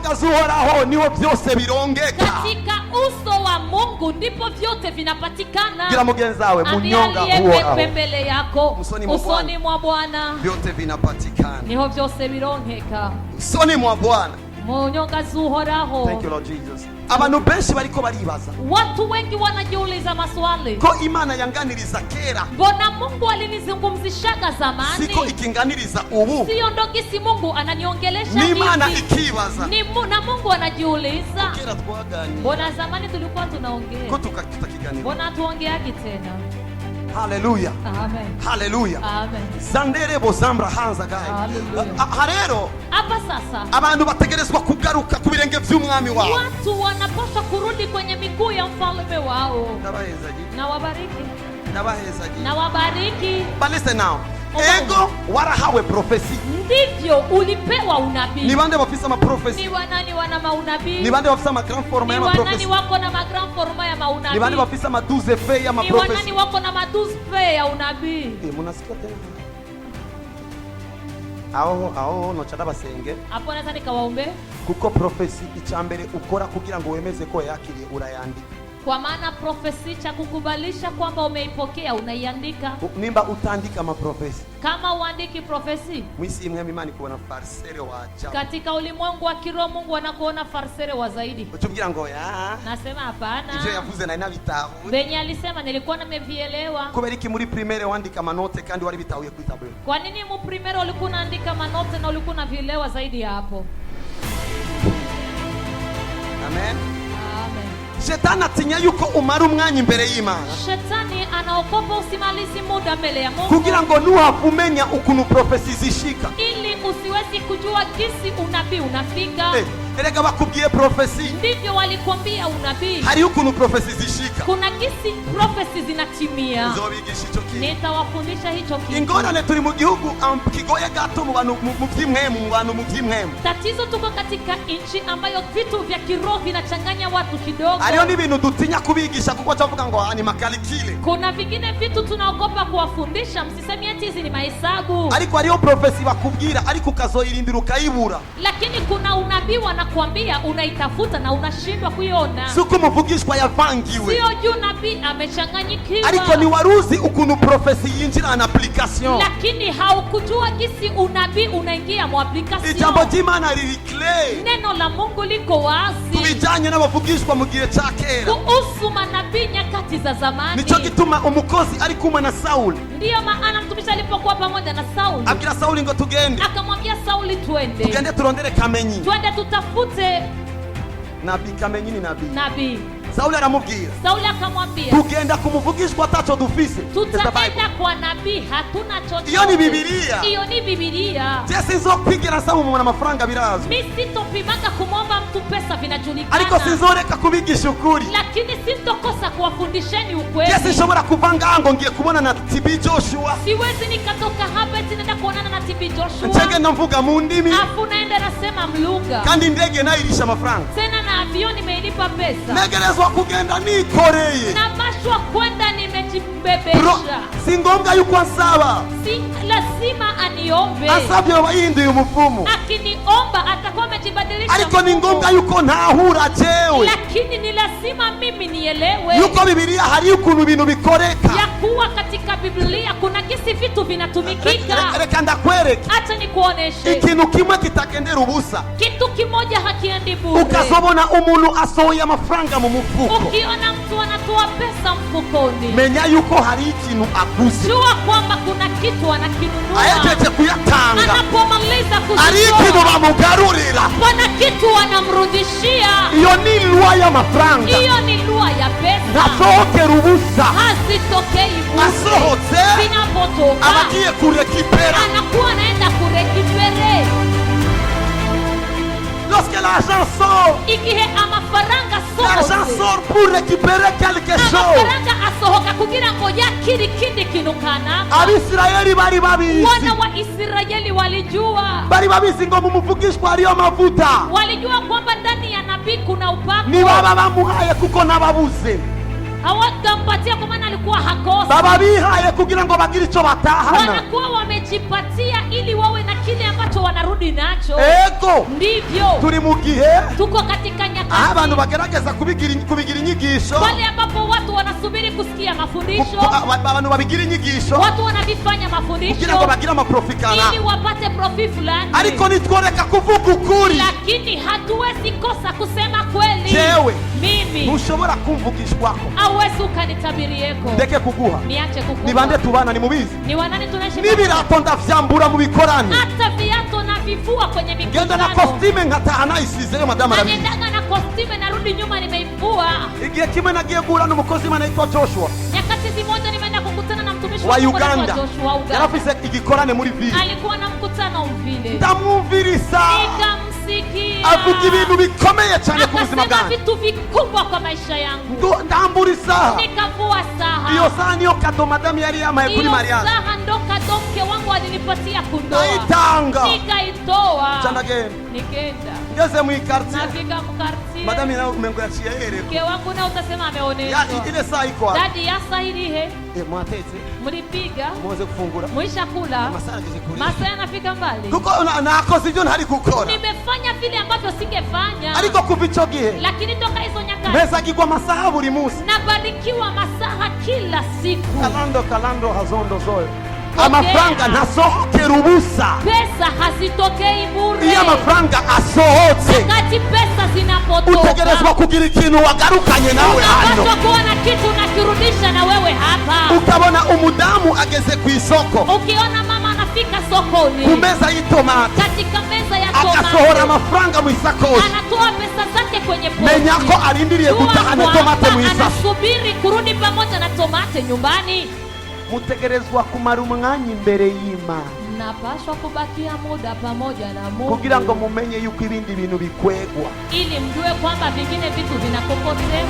nyonga z'Uhoraho niho byose birongeka. Katika uso wa Mungu ndipo vyote vinapatikana. Gira mugenzi wawe mu nyonga Uhoraho. Mbele yako usoni mwa Bwana vyote vinapatikana. Niho byose birongeka. Usoni mwa Bwana. Mu nyonga z'Uhoraho. Thank you Lord Jesus. Abantu benshi bariko baribaza. Watu wengi wanajiuliza maswali. Ko Imana yanganiriza kera. Mbona Mungu alinizungumzishaga zamani? Siko ikinganiriza ubu. Sio ndogisi Mungu ananiongelesha hivi. Ni Imana ikibaza. Na Mungu anajiuliza. Kera twagani. Mbona zamani tulikuwa tunaongea? Ko tukakitakiganira. Mbona tuongeagi tena? Hallelujah. Amen. Hallelujah. Amen. Zandere bozambra hanza gaye. Harero. Hapa sasa. Abantu bategerezwa kugaruka ku birenge by'umwami wao. Watu wanapaswa kurudi kwenye miguu ya mfalme wao. Nabahezaji. Na wabariki. Nabahezaji. Na wabariki. But listen now. Ego warahawe prophecy. Ndivyo ulipewa unabii. Ni bande bafisa ma prophecy. Ni wanani wana maunabii? Ni bande bafisa ma grand forma ya ma prophecy. Ni wanani wako na ma grand forma ya maunabii? Ni bande bafisa ma 12 fe ya ma prophecy. Ni wanani wako na ma 12 fe ya unabii? Munasikia tena? Aho no chada basenge. Hapo naweza nikawaombe. Kuko prophecy icyambere ukora kugira ngo wemeze ko yakiriye urayandika. Kwa maana profesi cha kukubalisha kwamba umeipokea unaiandika. Nimba utandika ma prophecy. Kama uandiki profesi. Mwisi imwe Imana kubona farsere wa ajabu. Katika ulimwengu wa kiroho Mungu anakuona farsere wa zaidi. Utubwira ngo ya. Nasema hapana. Ivyo yavuze na inabitaho. Benye alisema nilikuwa nimevielewa. Kubera iki muri primaire wandika manote kandi wari bitahuye ku tableau. Kwa nini mu primaire ulikuwa unaandika manote na ulikuwa unavielewa zaidi ya hapo? Amen. Amen. Shetani atinya yuko umara umwanya imbere y'Imana. Shetani anaogopa usimalizi muda mbele ya Mungu. Kugira ngo nuhafumenya ukuntu prophecy zishika. Ili usiwezi kujua jinsi unabii unafika. Erega bakubwiye prophecy. Ndivyo walikwambia unabii. Hari ukuntu prophecy zishika. Kuna jinsi prophecy zinatimia. Nzobigisha ico kintu. Nitawafundisha hicho kitu. Ingorane turi mu gihugu kigoye gato mu bantu mu by'imwemu mu bantu mu by'imwemu. Tatizo tuko katika nchi ambayo vitu vya kiroho vinachanganya watu kidogo. Ariyo ni ibintu dutinya kubigisha kuko chavuga ngo ni makalikile. Kuna vingine vitu tunaogopa kuwafundisha, msisemie ati hizi ni mahesabu. Ariko ariyo prophecy bakubwira ariko ukazoyirindira ukayibura. Lakini kuna unabii wanakuambia unaitafuta na unashindwa kuiona. Suko muvugishwa yavangiwe. Sio juu nabii amechanganyikiwa. Ariko ni waruzi ukuntu prophecy yinjira na application. Lakini haukujua jinsi unabii unaingia mu application. Ijambo ry'Imana riri clear. Neno la Mungu liko wazi. Tubijanye n'abavugishwa mu gihe ca kera. Kuhusu manabii nyakati za zamani. Nico gituma umukozi ari kumwe na Sauli. Ndiyo maana mtumishi alipokuwa pamoja na Sauli. Abwira Sauli ngo tugende. Akamwambia Sauli twende. Tugende turondere Kamenyi. Twende tutafute nabii. Kamenyi ni nabii. Nabii. Sauli aramubwira. Sauli akamwambia. Tugenda kumuvugishwa atacho dufise. Tutaenda kwa nabii hatuna chochote. Iyo ni Biblia. Iyo ni Biblia. Jesi nzokwigira nsaba umuntu amafaranga birazo. Mimi sitopimanga kumomba mtu pesa vinajulikana. Ariko sinzoreka kubigisha ukuri. Lakini sintokosa kuwafundisheni ukweli. Jesi nshobora kuvanga ngo ngiye kubona na TB Joshua. Siwezi nikatoka hapa eti nenda kuonana na TB Joshua. Ncenge namvuga mu ndimi. Afu naenda nasema mlugha. Kandi ndege nairisha amafaranga. Tena na avioni imeilipa pesa. Negerezwa kugenda nikoreye. Napashwa kwenda nimejibebesha. Si ngombwa yuko asaba. Si lazima aniombe. Asabye wahinduye umupfumu. Akiniomba atakuwa amejibadilisha. Ariko ni ngombwa yuko ntahura jewe. Lakini ni lazima mimi nielewe. Yuko Biblia hari ukuntu ibintu bikoreka. Ya kuwa katika Biblia kuna kisi vitu vinatumikika. Reka ndakwereke. Acha nikuoneshe. Ikintu kimwe kitagendera ubusa. Kitu kimoja hakiendi bure. Ukazobona umuntu asohoye amafaranga mu mufuko. Ukiona mtu anatoa pesa mfukoni. Menya yuko hari ikintu aguze. Jua kwamba kuna kitu anakinunua. Ayejeje kuyatanga. Anapomaliza kutoa. Ari ikintu bamugarurira. Kuna kitu anamrudishia. Iyo ni lwa y'amafaranga. Iyo ni lwa ya pesa. Ntasohokera ubusa. Hazitokei bure. Asohotse. Zinapotoka. Abagiye kurekipera. Anakuwa anaenda kurekipere. Lorsque l'argent sort, igihe amafaranga l'argent sort pour récupérer quelque chose. Amafaranga asohoka kugira ngo yakiri kindi kintu kanaka. Abisirayeli bari babizi. Wana wa Israeli walijua. Bari babizi ngo mu muvugishwa hariyo amavuta. Walijua kwamba ndani ya nabii kuna upako. Ni baba bamuhaye kuko nababuze. hawatampatia kwa maana alikuwa hakosa. baba bihaye kugira ngo bagire ico batahana. Wanakuwa wamejipatia ili wawe na kile ambacho wanarudi nacho. Ego Ndivyo turi mu gihe tuko katika nyakati abantu bagerageza kubigira inyigisho, pale ambapo watu wanasubiri kusikia mafundisho, abantu babigira inyigisho watu wanavifanya mafundisho kugira ngo bagire amaprofikana, ili wapate profi fulani. ariko nitworeka kuvuga ukuri. Lakini hatuwezi kosa kusema kweli. Jewe Mimi ntushobora kumvugishwako, hauwezi ukanitabirieko. ndeke kuguha. Niache kukupa. Ni bande tubana, ni mubizi. Ni wanani tunaishi? N'ibirato ndavyambura mu bikorani, hata viatu na vifua kwenye ngenda na mikutano. costume nkataha nayisizeyo madamu arabizi. Najendaga na costume narudi nyuma nimeivua. Igihe kimwe nagiye guhura n'umukozi anaitwa Joshua Nyakati zimoja nimeenda kukutana na mtumishi wa Mungu Uganda, Joshua Uganda. yarafise igikorane muri vile, Alikuwa na mkutano vile. ndamwumvirisa Nikamsikia avuga ibintu bikomeye cyane ku buzima akasema bwanjye, vitu vikubwa kwa maisha yangu. ndambura isaha. Nikavua saha. Iyo saha niyo kado madamu yari yamaye kuri Iyo Mariana, saha ndo kadomke wangu alinipatia kundoa. ndayitanga Nikaitoa. candagenda. Nikenda. Ngeze mu ikartier, Nafika mkartie. madamu nawe umengo yaciye yereko Mke wangu na utasema ameoneshwa. ile saha iko hapo. Dadi yasa ilihe. Mwatetse Mlipiga. muze gufungura, Mwisha kula. amasaha ageze kuri, Masaa yanafika mbali. kuko nakoze ibyo ntari gukora, Nimefanya vile ambavyo singefanya. ariko kuva ico gihe Lakini toka hizo nyakati mpezagirwa amasaha buri munsi. nabarikiwa masaha kila siku. kalando hazondo zoyo, amafaranga ntasohokera ubusa. Pesa hazitokei bure. Iyo amafaranga asohotse, Wakati pesa zinapotoka utegerezwa kugira ikintu wagarukanye nawe hano. unapaswa kuwa na kitu nakirudisha na wewe hapa. Ukabona umudamu ageze ku isoko, Ukiona mama anafika sokoni ku meza y'itomati, katika meza ya agasohora tomate amafaranga mu isakoshi, anatoa pesa zake kwenye pochi. menya ko arindiriye gutahana Jua tomate mu kwamba isakoshi. anasubiri kurudi pamoja na tomate nyumbani. Mutegerezwa kumara umwanya imbere y'Imana Mnapaswa kubakia muda pamoja na Mungu kugira ngo mumenye yuko ibindi bintu bikwegwa. ili mjue kwamba vingine vitu vinakokote.